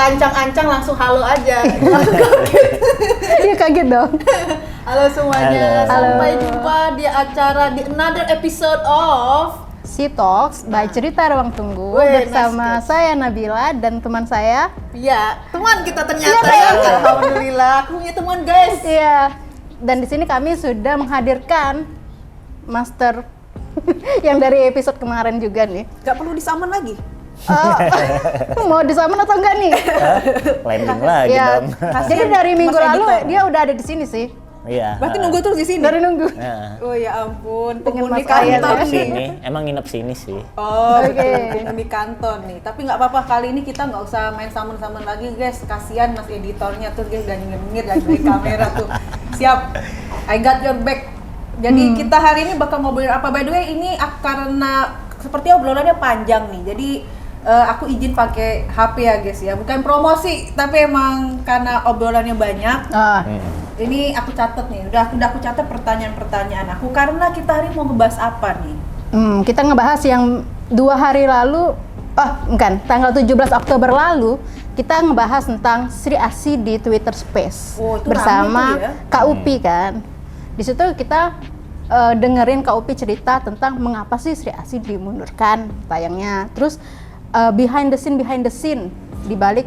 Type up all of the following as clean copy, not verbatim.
ancang-ancang langsung halo aja. Iya kaget dong. Halo semuanya, Halo. sampai jumpa di acara di another episode of She Talks by Cerita Ruang Tunggu Weh, bersama nice. saya Nabila dan teman saya. ya teman kita ternyata ya. Alhamdulillah, aku punya teman guys. Iya. Dan di sini kami sudah menghadirkan Master yang dari episode kemarin juga nih. Gak perlu disaman lagi. Mau disamen atau enggak nih? Landing lagi Iya. dong. Jadi dari minggu Mas lalu editor. dia udah ada di sini sih. Iya. Berarti nunggu terus di sini. Dari nunggu. Nah, Oh ya ampun, Pengen penghuni Mas Ayat kantor ya. nih. sini, emang nginep sini sih. Oh, Oke. penghuni kantor nih. Tapi nggak apa-apa, kali ini kita nggak usah main saman-saman lagi guys. Kasihan mas editornya tuh guys, gak nyengir dari kamera tuh. Siap, I got your back. Jadi kita hari ini bakal ngobrolin apa? By the way, ini karena seperti obrolannya panjang nih. Jadi aku izin pakai HP ya guys ya. Bukan promosi, tapi emang karena obrolannya banyak. Ini aku catat nih, udah aku catat pertanyaan-pertanyaan aku karena kita hari ini mau ngebahas apa nih? Kita ngebahas yang 2 hari lalu, tanggal 17 Oktober lalu kita ngebahas tentang Sri Asih di Twitter Space Oh, itu bersama rame tuh ya. Kak Upi kan. Di situ kita dengerin Kak Upi cerita tentang mengapa sih Sri Asih dimundurkan tayangnya. Terus behind the scene di balik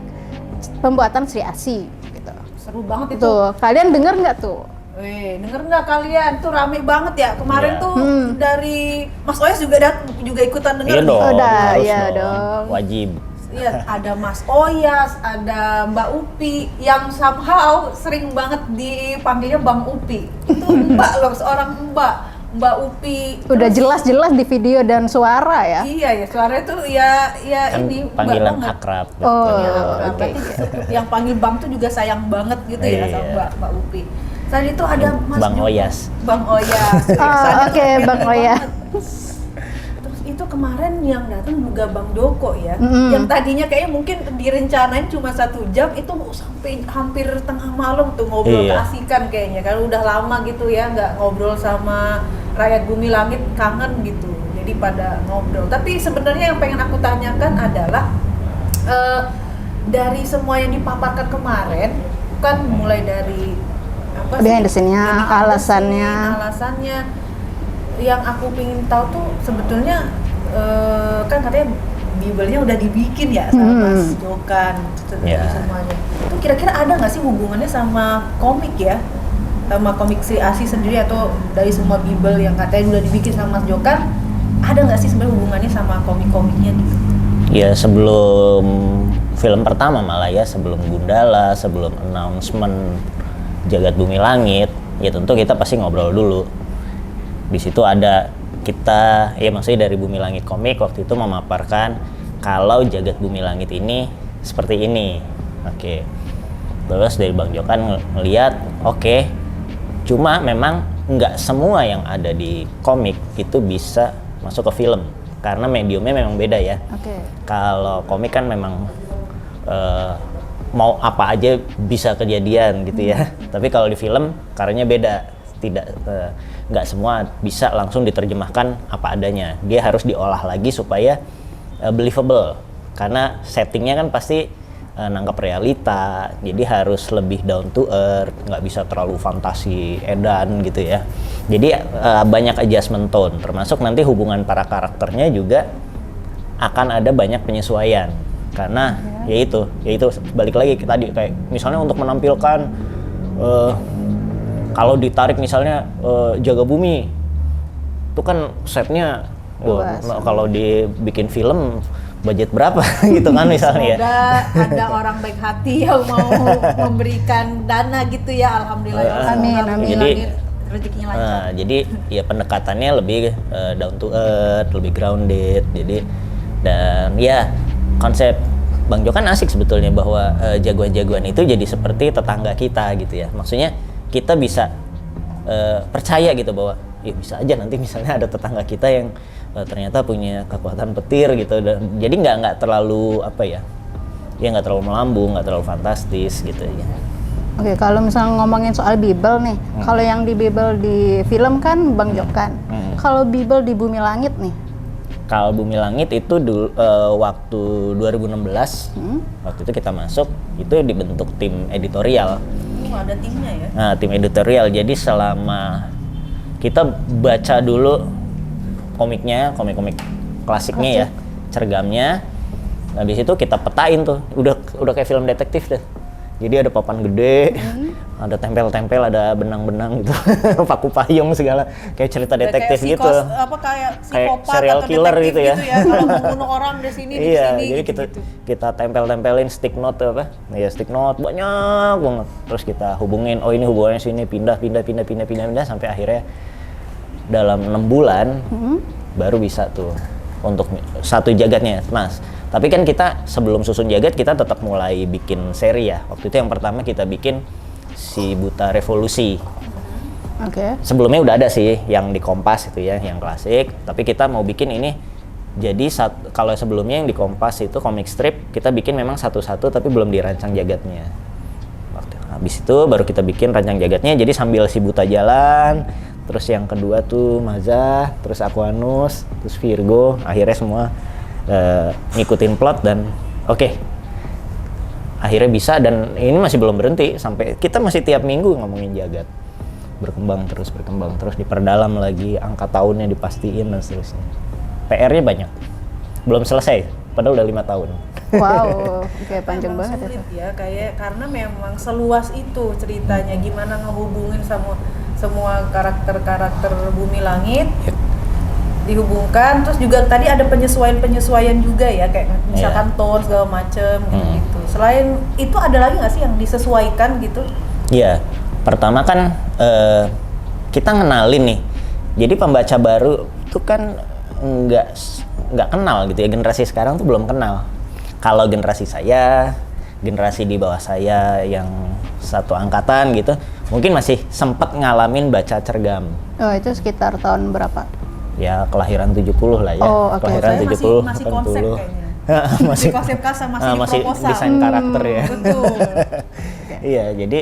pembuatan Sri Asih gitu. Seru banget itu. Tuh, kalian denger nggak tuh? Weh, denger nggak kalian? Tuh rame banget ya. Kemarin Iya. tuh dari Mas Oyas juga ikutan denger Iya nih. dong. Udah, harus iya dong. Wajib. Iya, ada Mas Oyas, ada Mbak Upi yang somehow sering banget dipanggilnya Bang Upi. Itu Mbak loh, seorang Mbak Upi. Udah Terus- jelas-jelas di video dan suara ya. Iya ya, suaranya tuh ya Kan ini Mbak panggilan banget. akrab. Oh, betul. Ya, oke. berarti yang panggil Bang tuh juga sayang banget gitu ya sama Iya. Mbak Upi. Tadi itu ada Mas Bang juga. Oyas. Bang Oyas. Oh, Kesannya oke, tuh Bang beda Oyas. banget. Terus itu kemarin yang datang juga Bang Doko ya. Mm-mm. Yang tadinya kayaknya mungkin direncanain cuma 1 jam, itu sampai hampir tengah malam tuh ngobrol Iya. keasikan kayaknya. Karena udah lama gitu ya nggak ngobrol sama rakyat bumi langit, kangen gitu. Jadi pada ngobrol. Tapi sebenarnya yang pengen aku tanyakan adalah dari semua yang dipaparkan kemarin, kan mulai dari apa sih? Behind the scene-nya, Behind the alasannya. scene, alasannya yang aku pengen tahu tuh sebetulnya kan katanya Bible-nya udah dibikin ya sama Mas Jokan Ya. semuanya. Itu kira-kira ada nggak sih hubungannya sama komik ya? Sama komik Sri Asih sendiri atau dari semua Bible yang katanya udah dibikin sama Mas Jokan, ada nggak sih sebenarnya hubungannya sama komik-komiknya gitu? Ya sebelum film pertama malah ya, sebelum Gundala, sebelum announcement Jagat Bumi Langit, ya tentu kita pasti ngobrol dulu. Di situ ada kita, ya maksudnya dari Bumi Langit Komik waktu itu memaparkan kalau Jagat Bumi Langit ini seperti ini. Oke. Terus dari Bang Jokan ngeliat, oke, cuma memang nggak semua yang ada di komik itu bisa masuk ke film karena mediumnya memang beda ya. Oke. Kalau komik kan memang mau apa aja bisa kejadian gitu ya. Tapi kalau di film karyanya beda, tidak nggak semua bisa langsung diterjemahkan apa adanya. Dia harus diolah lagi supaya believable. Karena settingnya kan pasti nangkap realita, jadi harus lebih down to earth, nggak bisa terlalu fantasi edan gitu ya. Jadi banyak adjustment tone, termasuk nanti hubungan para karakternya juga akan ada banyak penyesuaian. Karena yaitu balik lagi ke tadi, kayak misalnya untuk menampilkan kalau ditarik misalnya Jaga Bumi itu kan setnya kalau dibikin film budget berapa gitu kan misalnya ya. Semoga ada orang baik hati yang mau memberikan dana gitu ya, alhamdulillah ya. Amin, Semoga amin. Bumi Jadi, Langit rezekinya lancar. Jadi ya pendekatannya lebih down to earth, lebih grounded. Jadi dan ya konsep Bang Jokan asik sebetulnya bahwa jagoan-jagoan itu jadi seperti tetangga kita gitu ya. Maksudnya kita bisa percaya gitu bahwa ya bisa aja nanti misalnya ada tetangga kita yang ternyata punya kekuatan petir gitu. Dan jadi nggak terlalu apa ya, nggak terlalu melambung, nggak terlalu fantastis gitu ya. Oke, kalau misalnya ngomongin soal Bible nih, kalau yang di Bible di film kan Bang Jokan. Kalau Bible di Bumi Langit nih, Kalau Bumi Langit itu dulu waktu 2016, waktu itu kita masuk, itu dibentuk tim editorial. Ada timnya ya? Nah, tim editorial. Jadi selama kita baca dulu komiknya, komik-komik klasiknya ya, cergamnya. Habis itu kita petain tuh, udah kayak film detektif deh. Jadi ada papan gede, ada tempel-tempel, ada benang-benang gitu, paku payung segala, kayak cerita detektif kayak gitu. Kayak psikopat serial atau killer detektif gitu ya. Kalau mau bunuh orang di sini, di Iya, sini. jadi gitu. kita tempel-tempelin stick note apa? Ya stick note banyak banget. Terus kita hubungin, oh ini hubungannya sini, pindah sampai akhirnya dalam 6 bulan baru bisa tuh untuk satu jagatnya, Mas. Tapi kan kita sebelum susun jagat kita tetap mulai bikin seri ya. Waktu itu yang pertama kita bikin si Buta Revolusi. Oke. Sebelumnya udah ada sih yang di Kompas itu ya, yang klasik. Tapi kita mau bikin ini. Jadi kalau sebelumnya yang di Kompas itu komik strip, kita bikin memang satu-satu tapi belum dirancang jagatnya. Habis itu baru kita bikin rancang jagatnya. Jadi sambil si Buta jalan, terus yang kedua tuh Mazah, terus Aquanus, terus Virgo, akhirnya semua ngikutin plot dan oke. Akhirnya bisa, dan ini masih belum berhenti sampai kita masih tiap minggu ngomongin jagat. Berkembang terus, diperdalam lagi, angka tahunnya dipastiin dan seterusnya. PR-nya banyak. Belum selesai, padahal udah 5 tahun. Wow, oke, panjang Memang banget sulit itu. ya, kayak karena memang seluas itu ceritanya, gimana ngehubungin sama semua karakter-karakter Bumi Langit. Dihubungkan, terus juga tadi ada penyesuaian juga ya, kayak misalkan tone segala macem gitu. Selain itu ada lagi nggak sih yang disesuaikan gitu? Iya, pertama kan kita ngenalin nih. Jadi pembaca baru itu kan nggak kenal gitu ya, generasi sekarang tuh belum kenal. Kalau generasi saya, generasi di bawah saya yang satu angkatan gitu, mungkin masih sempat ngalamin baca cergam. Oh, itu sekitar tahun berapa? Ya kelahiran 70 lah ya. Oh, oke. Kelahiran Saya 70, masih konsep 80. kayaknya. masih Masih konsep kasar, masih di proposal. desain karakter ya. Betul. Iya, jadi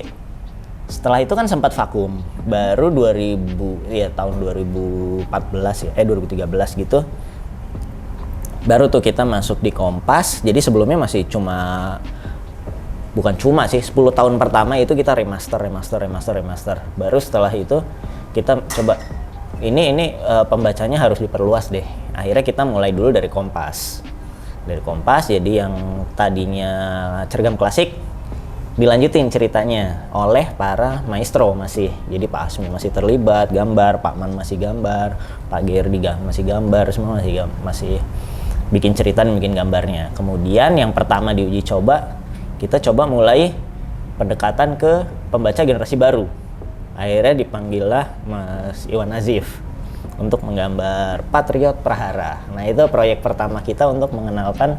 setelah itu kan sempat vakum. Baru tahun 2014 ya, 2013 gitu. Baru tuh kita masuk di Kompas. Jadi sebelumnya masih bukan cuma sih, 10 tahun pertama itu kita remaster. Baru setelah itu kita coba ini pembacanya harus diperluas deh. Akhirnya kita mulai dulu dari Kompas. Dari Kompas, jadi yang tadinya cergam klasik dilanjutin ceritanya oleh para maestro masih. Jadi Pak Asmi masih terlibat gambar, Pak Man masih gambar, Pak Gerdi masih gambar, semua masih bikin cerita dan bikin gambarnya. Kemudian yang pertama diuji coba, kita coba mulai pendekatan ke pembaca generasi baru. Akhirnya dipanggillah Mas Iwan Nazif untuk menggambar Patriot Prahara. Nah, itu proyek pertama kita untuk mengenalkan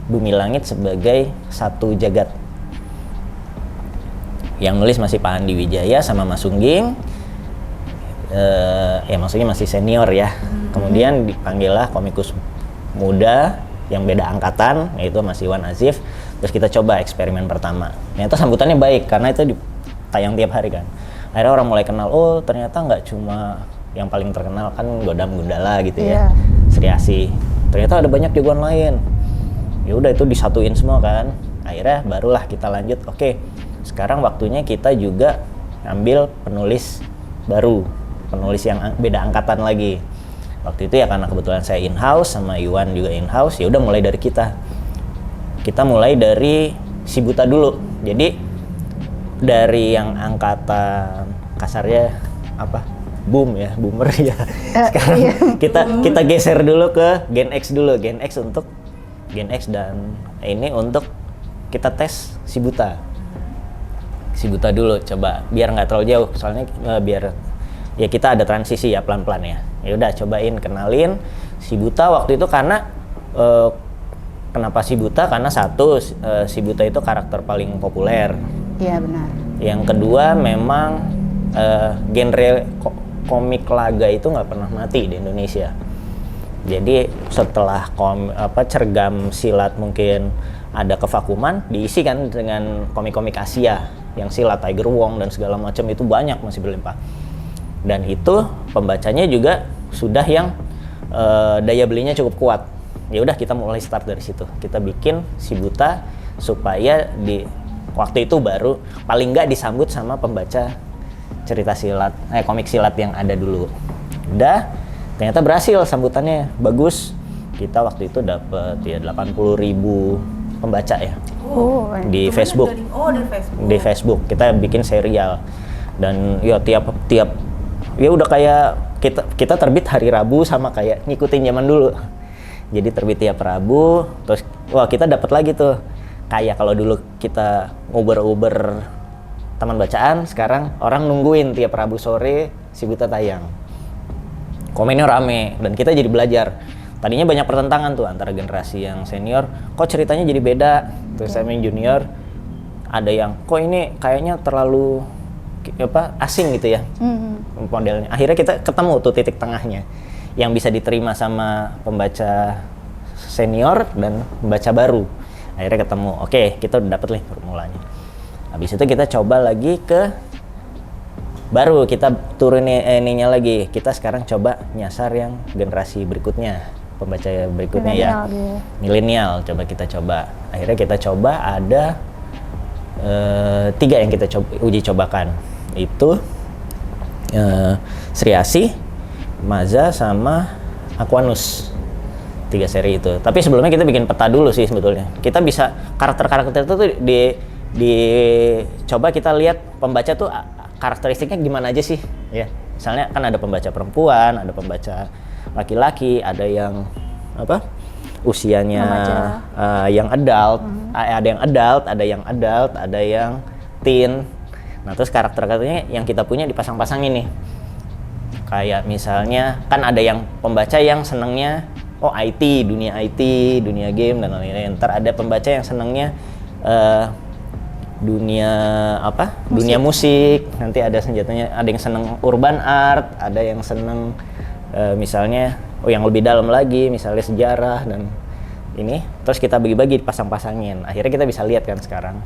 Bumi Langit sebagai satu jagat. Yang nulis masih Pak Andi Wijaya sama Mas Sungging. Ya maksudnya masih senior ya. Kemudian dipanggillah komikus muda yang beda angkatan, yaitu Mas Iwan Nazif. Terus kita coba eksperimen pertama. Ternyata sambutannya baik karena itu tayang tiap hari kan. Akhirnya orang mulai kenal, oh ternyata nggak cuma yang paling terkenal kan Godam Gundala gitu ya, Sri Asih. Ternyata ada banyak jagoan lain. Ya udah itu disatuin semua kan. Akhirnya barulah kita lanjut. Oke, sekarang waktunya kita juga ambil penulis baru, penulis yang beda angkatan lagi. Waktu itu ya karena kebetulan saya in-house sama Iwan juga in-house, ya udah mulai dari kita. Kita mulai dari si Buta dulu. Jadi dari yang angkatan kasarnya boomer ya. Sekarang kita geser dulu ke Gen X dulu. Gen X dan ini untuk kita tes si Buta. Si Buta dulu coba biar nggak terlalu jauh, soalnya biar ya kita ada transisi ya pelan-pelan ya. Ya udah cobain kenalin si Buta waktu itu karena kenapa si Buta? Karena satu si Buta itu karakter paling populer. Iya benar. Yang kedua memang genre komik laga itu nggak pernah mati di Indonesia. Jadi setelah cergam silat mungkin ada kevakuman, diisi kan dengan komik-komik Asia yang silat, Tiger Wong dan segala macam itu banyak masih berlimpah. Dan itu pembacanya juga sudah yang daya belinya cukup kuat. Ya udah kita mulai start dari situ. Kita bikin si Buta supaya di waktu itu baru paling nggak disambut sama pembaca cerita silat, komik silat yang ada dulu. Udah, ternyata berhasil sambutannya bagus. Kita waktu itu dapet ya 80.000 pembaca ya. Di Facebook. Dari Facebook. Di Facebook kita bikin serial dan ya tiap ya udah kayak kita terbit hari Rabu sama kayak ngikutin zaman dulu. Jadi terbit tiap Rabu, terus wah kita dapat lagi tuh kayak kalau dulu kita nguber taman bacaan, sekarang orang nungguin tiap Rabu sore si Buta tayang. Komennya rame dan kita jadi belajar. Tadinya banyak pertentangan tuh antara generasi yang senior, kok ceritanya jadi beda. Terus saya yang junior, ada yang kok ini kayaknya terlalu asing gitu ya modelnya. Akhirnya kita ketemu tuh titik tengahnya yang bisa diterima sama pembaca senior dan pembaca baru. Akhirnya ketemu, oke kita udah dapet nih formulanya. Habis itu kita coba lagi ke baru kita turunin ininya lagi. Kita sekarang coba nyasar yang generasi berikutnya, pembaca berikutnya ya, milenial. Coba kita coba. Akhirnya kita coba ada 3 yang kita uji cobakan. Itu Sri Asih, Maza sama Aquanus. 3 seri itu. Tapi sebelumnya kita bikin peta dulu sih sebetulnya. Kita bisa karakter-karakter itu tuh coba kita lihat pembaca tuh karakteristiknya gimana aja sih ya. Misalnya kan ada pembaca perempuan, ada pembaca laki-laki, ada yang usianya yang adult, ada yang teen. Nah, terus karakter-karakternya yang kita punya dipasang-pasangin nih. Kayak misalnya kan ada yang pembaca yang senengnya dunia game dan lain-lain. Ntar ada pembaca yang senengnya dunia musik. Nanti ada senjatanya, ada yang seneng urban art, ada yang seneng misalnya yang lebih dalam lagi, misalnya sejarah dan ini. Terus kita bagi-bagi pasang-pasangin. Akhirnya kita bisa lihat kan sekarang.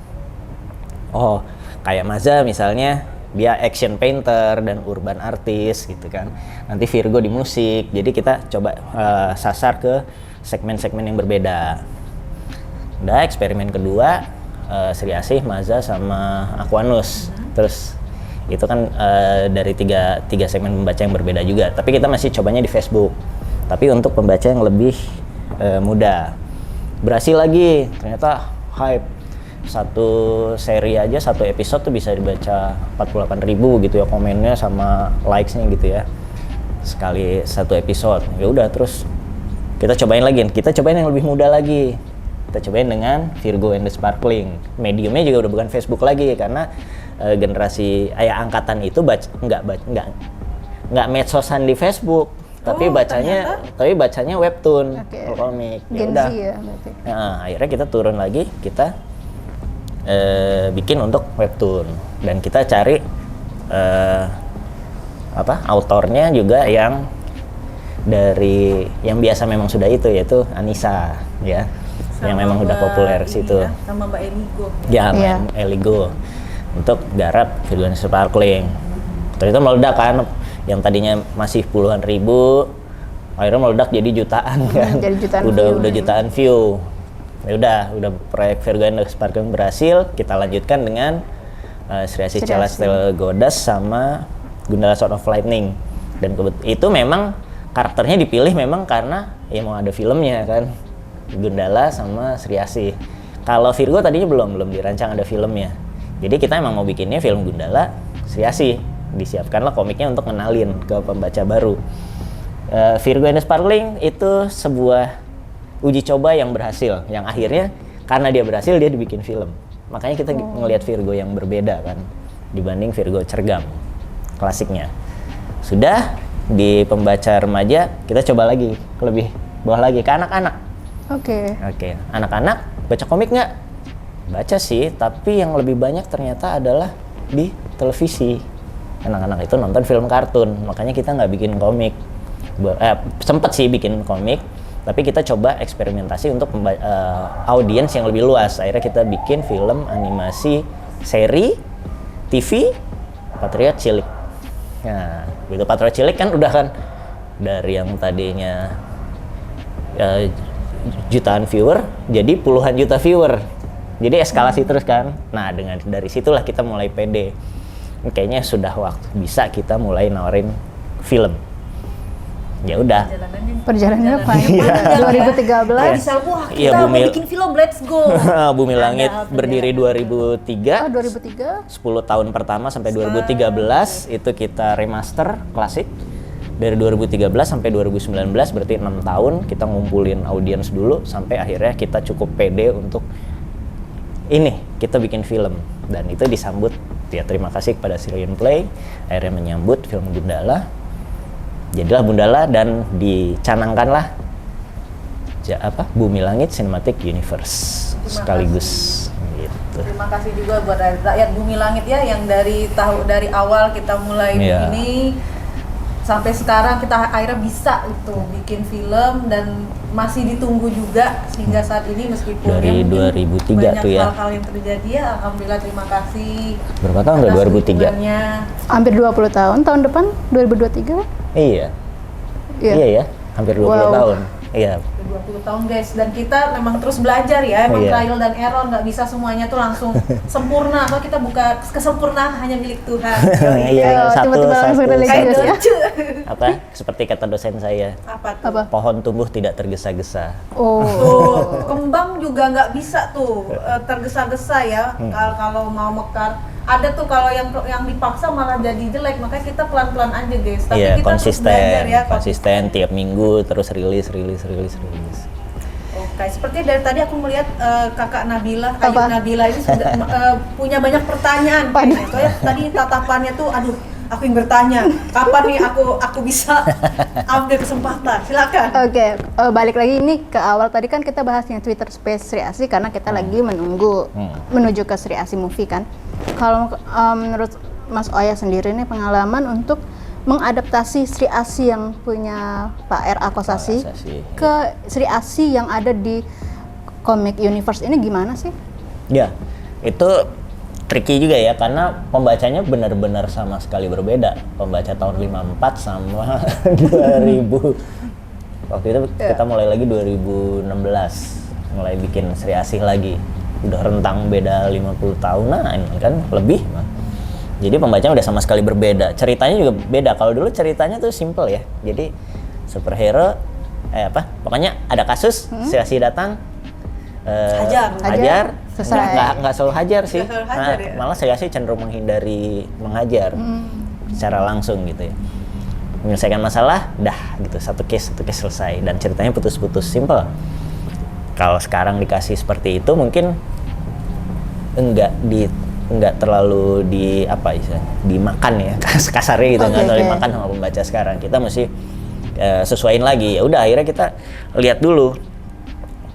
Oh, kayak Maza misalnya dia action painter dan urban artist gitu kan. Nanti Virgo di musik. Jadi kita coba sasar ke segmen-segmen yang berbeda. Udah, eksperimen kedua Sri Asih, Maza sama Aquanus. Terus itu kan dari tiga segmen pembaca yang berbeda juga. Tapi kita masih cobanya di Facebook. Tapi untuk pembaca yang lebih muda. Berhasil lagi, ternyata hype. Satu seri aja, satu episode tuh bisa dibaca 48.000 gitu ya komennya sama likes-nya gitu ya. Sekali satu episode. Ya udah, terus kita cobain lagi. Kita cobain yang lebih muda lagi. Kita cobain dengan Virgo and the Sparkling. Mediumnya juga udah bukan Facebook lagi karena generasi angkatan itu nggak medsosan di Facebook. Tapi bacanya webtoon, komik. Ya udah. Nah, akhirnya kita turun lagi, kita bikin untuk webtoon dan kita cari autornya juga yang dari yang biasa memang sudah itu, yaitu Anissa ya, yang memang udah populer situ. Sama Mbak Eligo. Ya, Eligo untuk garap Virgo and Sparkling. Ternyata meledak kan, yang tadinya masih puluhan ribu, akhirnya meledak jadi jutaan kan. Jadi jutaan udah jutaan view. Ya udah proyek Virgo and Sparkling berhasil. Kita lanjutkan dengan Sri Asih Celestial Goddess sama Gundala Sword of Lightning. Dan itu memang karakternya dipilih memang karena ya mau ada filmnya kan, Gundala sama Sri Asih. Kalau Virgo tadinya belum dirancang ada filmnya. Jadi kita emang mau bikinnya film Gundala, Sri Asih. Disiapkanlah komiknya untuk ngenalin ke pembaca baru. Virgo and Sparkling itu sebuah uji coba yang berhasil, yang akhirnya karena dia berhasil dia dibikin film. Makanya kita ngelihat Virgo yang berbeda kan dibanding Virgo cergam klasiknya. Sudah di pembaca remaja kita coba lagi lebih bawah lagi ke anak-anak. Oke, anak-anak baca komik nggak? Baca sih, tapi yang lebih banyak ternyata adalah di televisi. Anak-anak itu nonton film kartun, makanya kita nggak bikin komik. Sempet sih bikin komik, tapi kita coba eksperimentasi untuk audiens yang lebih luas. Akhirnya kita bikin film animasi seri TV Patriot Cilik. Nah, begitu Patriot Cilik kan udah kan dari yang tadinya jutaan viewer jadi puluhan juta viewer. Jadi eskalasi terus kan. Nah, dari situlah kita mulai pede. Kayaknya sudah waktu bisa kita mulai nawarin film. Ya udah. Perjalanannya panjang. Iya. 2013. Bisa, wah kita Iya, mau bikin film, let's go. Bumi Langit berdiri 2003. 2003. 10 tahun pertama sampai 2013 itu kita remaster klasik. Dari 2013 sampai 2019 berarti 6 tahun kita ngumpulin audiens dulu sampai akhirnya kita cukup pede untuk ini kita bikin film, dan itu disambut ya terima kasih kepada Sirian Play akhirnya menyambut film Gundala. Jadilah Gundala dan dicanangkanlah Bumi Langit Cinematic Universe sekaligus gitu. Terima kasih juga buat rakyat Bumi Langit ya yang dari awal kita mulai begini sampai sekarang kita akhirnya bisa itu bikin film dan masih ditunggu juga hingga saat ini meskipun dari 2003 tuh ya. Banyak hal-hal yang terjadi ya, alhamdulillah terima kasih. Berapa tahun udah 2003? Hampir 20 tahun depan 2023. Iya. Iya ya, hampir 20 tahun. Iya. 20 tahun guys, dan kita memang terus belajar ya, emang trial dan error, nggak bisa semuanya tuh langsung sempurna. Kalau kita buka kesempurnaan hanya milik Tuhan. Iya, tiba-tiba langsung religius ya. Apa? Seperti kata dosen saya. Apa tuh? Pohon tumbuh tidak tergesa-gesa. Tuh, kembang juga nggak bisa tuh tergesa-gesa ya. Kalau mau mekar, ada tuh kalau yang dipaksa malah jadi jelek. Makanya kita pelan-pelan aja guys. Tapi Iya, kita terus belajar ya. konsisten tiap minggu terus rilis. Oke, seperti dari tadi aku melihat kakak Nabila, Ayu Nabila ini sudah punya banyak pertanyaan. Soalnya tadi tatapannya tuh, aduh, aku yang bertanya, kapan nih aku bisa ambil kesempatan? Silakan. Oke, balik lagi ini ke awal tadi kan kita bahasnya Twitter Space Sri Asi karena kita lagi menunggu menuju ke Sri Asi Movie kan. Kalau menurut Mas Oya sendiri nih pengalaman untuk mengadaptasi Sri Asi yang punya Pak R.A. Kosasi ke Sri Asi yang ada di Comic Universe ini gimana sih? Ya, itu tricky juga ya karena pembacanya benar-benar sama sekali berbeda. Pembaca tahun 54 sama 2000. Waktu itu kita mulai lagi 2016, mulai bikin Sri Asi lagi. Udah rentang beda 50 tahunan kan, lebih. Jadi pembacanya udah sama sekali berbeda. Ceritanya juga beda. Kalau dulu ceritanya tuh simple ya. Jadi superhero pokoknya ada kasus, Sri Asi datang hajar. Nggak selalu hajar sih. Malah Sri Asi cenderung menghindari menghajar secara langsung gitu ya. Menyelesaikan masalah, dah gitu, satu case selesai dan ceritanya putus-putus, simple. Kalau sekarang dikasih seperti itu mungkin enggak terlalu dimakan ya kasarnya gitu, nggak terlalu dimakan sama pembaca sekarang. Kita mesti sesuaiin lagi. Ya udah akhirnya kita lihat dulu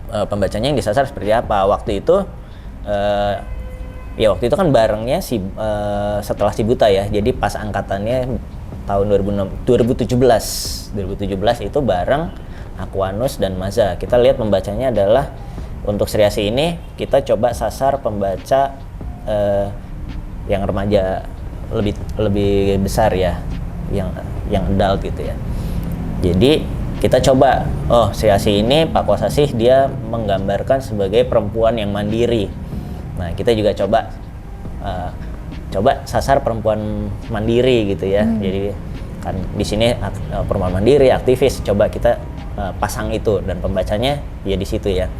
pembacanya yang disasar seperti apa. Waktu itu kan barengnya setelah si Buta ya. Jadi pas angkatannya tahun 2017 itu bareng Aquanus dan Maza. Kita lihat pembacanya adalah untuk Sri Asi ini kita coba sasar pembaca yang remaja lebih besar ya, yang adult gitu ya. Jadi kita coba, Sri Asi ini Pak Kosasih dia menggambarkan sebagai perempuan yang mandiri. Nah kita juga coba sasar perempuan mandiri gitu ya. Jadi kan di sini perempuan mandiri, aktivis, coba kita pasang itu dan pembacanya ya di situ ya.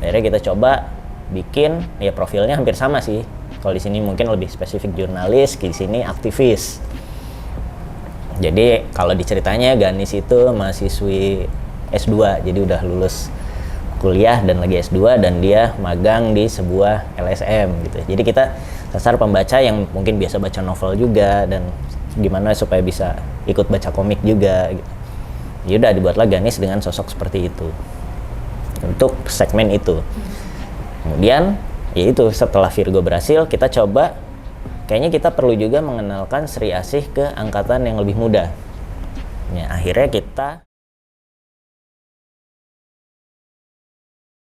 Akhirnya kita coba bikin ya profilnya hampir sama sih. Kalau di sini mungkin lebih spesifik jurnalis, di sini aktivis. Jadi kalau diceritanya Ganis itu mahasiswi S2, jadi udah lulus kuliah dan lagi S2 dan dia magang di sebuah LSM gitu. Jadi kita sasar pembaca yang mungkin biasa baca novel juga dan gimana supaya bisa ikut baca komik juga gitu. Yaudah dibuatlah Ganis dengan sosok seperti itu untuk segmen itu. Kemudian ya itu setelah Virgo berhasil kita coba kayaknya kita perlu juga mengenalkan Sri Asih ke angkatan yang lebih muda. Ya akhirnya kita